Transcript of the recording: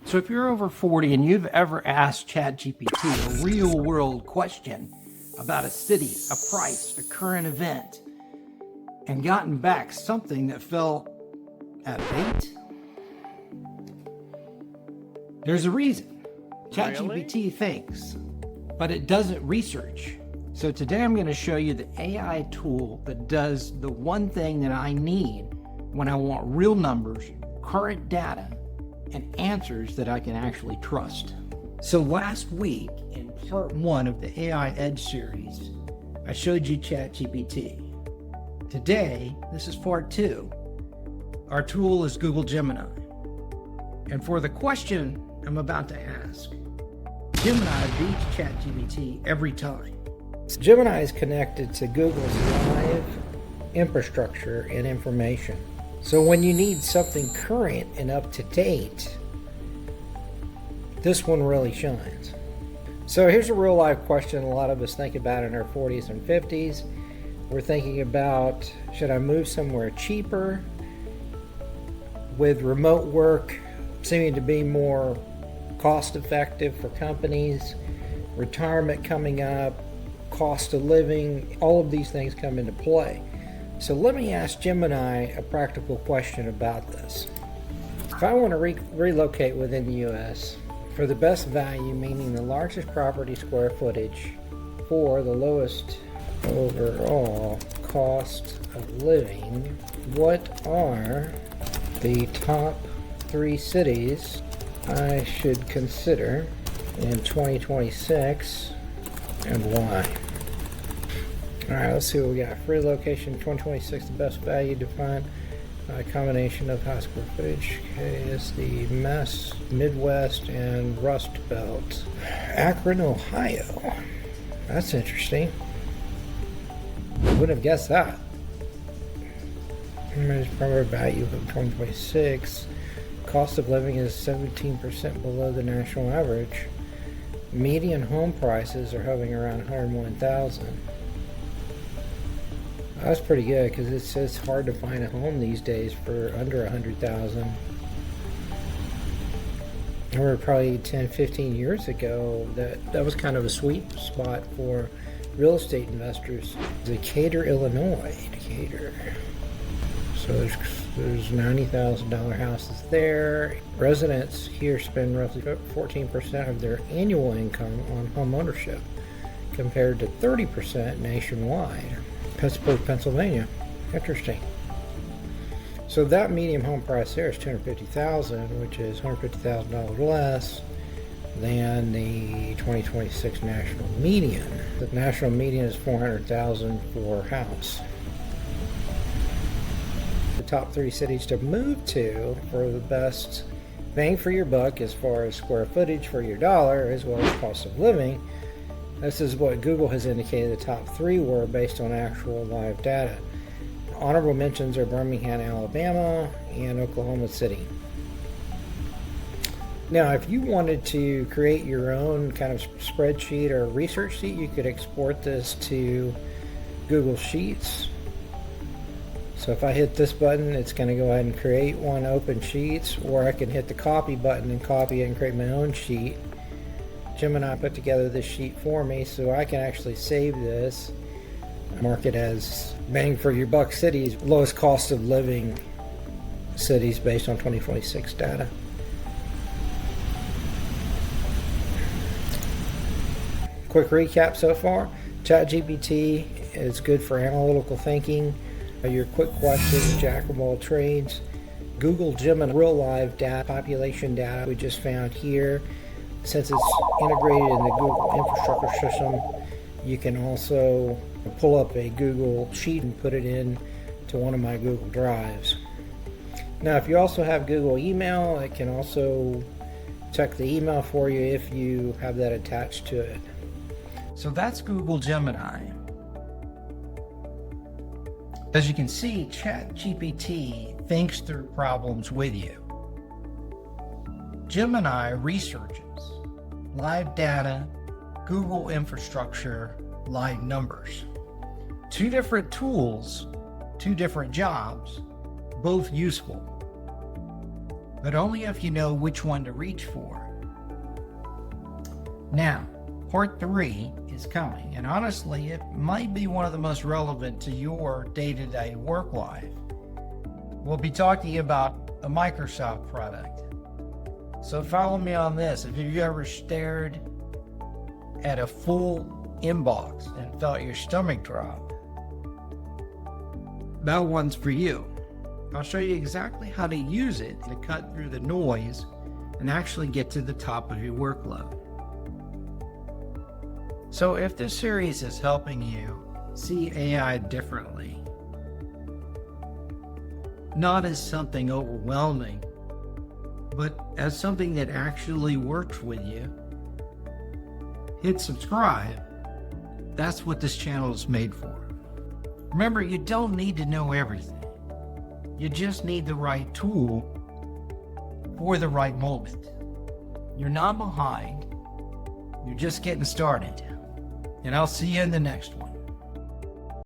So if you're over 40 and you've ever asked ChatGPT a real world question about a city, a price, a current event, and gotten back something that felt at bait, there's a reason. ChatGPT thinks, but it doesn't research. So today I'm going to show you the AI tool that does the one thing that I need when I want real numbers, current data, and answers that I can actually trust. So last week in part 1 of the AI Edge series, I showed you ChatGPT. Today, this is part 2. Our tool is Google Gemini. And for the question I'm about to ask, Gemini beats ChatGPT every time. Gemini is connected to Google's live infrastructure and information. So when you need something current and up to date, this one really shines. So here's a real life question a lot of us think about in our 40s and 50s. We're thinking about, should I move somewhere cheaper? With remote work seeming to be more cost effective for companies, retirement coming up, cost of living, all of these things come into play. So let me ask Gemini a practical question about this. If I want to relocate within the U.S. for the best value, meaning the largest property square footage for the lowest overall cost of living, what are the top 3 cities I should consider in 2026 and why? Alright, let's see what we got. Free location 2026, the best value defined by a combination of high square footage. Okay, it's the Midwest and Rust Belt. Akron, Ohio. That's interesting. Wouldn't have guessed that. Primary value of 2026. Cost of living is 17% below the national average. Median home prices are hovering around $101,000. That's pretty good because it's hard to find a home these days for under $100,000. Or probably 10-15 years ago, that was kind of a sweet spot for real estate investors. Decatur, Illinois. Decatur. So there's $90,000 houses there. Residents here spend roughly 14% of their annual income on home ownership, compared to 30% nationwide. Pittsburgh, Pennsylvania. Interesting. So that median home price there is $250,000, which is $150,000 less than the 2026 national median. The national median is $400,000 for a house. The top 3 cities to move to for the best bang for your buck as far as square footage for your dollar, as well as cost of living. This is what Google has indicated the top 3 were based on actual live data. Honorable mentions are Birmingham, Alabama, and Oklahoma City. Now, if you wanted to create your own kind of spreadsheet or research sheet, you could export this to Google Sheets. So if I hit this button, it's going to go ahead and create one, open Sheets, or I can hit the copy button and copy it and create my own sheet. Gemini put together this sheet for me, so I can actually save this, mark it as bang for your buck cities, lowest cost of living cities based on 2026 data. Quick recap so far. ChatGPT is good for analytical thinking, your quick questions, jack of all trades. Google Gemini, real live data, population data we just found here. Since it's integrated in the Google infrastructure system, you can also pull up a Google Sheet and put it in to one of my Google Drives. Now, if you also have Google Email, it can also check the email for you if you have that attached to it. So that's Google Gemini. As you can see, ChatGPT thinks through problems with you. Gemini researches live data, Google infrastructure, live numbers. 2 different tools, 2 different jobs, both useful. but only if you know which one to reach for. Now, part 3 is coming, and honestly, it might be one of the most relevant to your day-to-day work life. We'll be talking about a Microsoft product. So follow me on this. If you've ever stared at a full inbox and felt your stomach drop, that one's for you. I'll show you exactly how to use it to cut through the noise and actually get to the top of your workload. So if this series is helping you see AI differently, not as something overwhelming, but as something that actually works with you, hit subscribe. That's what this channel is made for. Remember, you don't need to know everything. You just need the right tool for the right moment. You're not behind. You're just getting started. And I'll see you in the next one.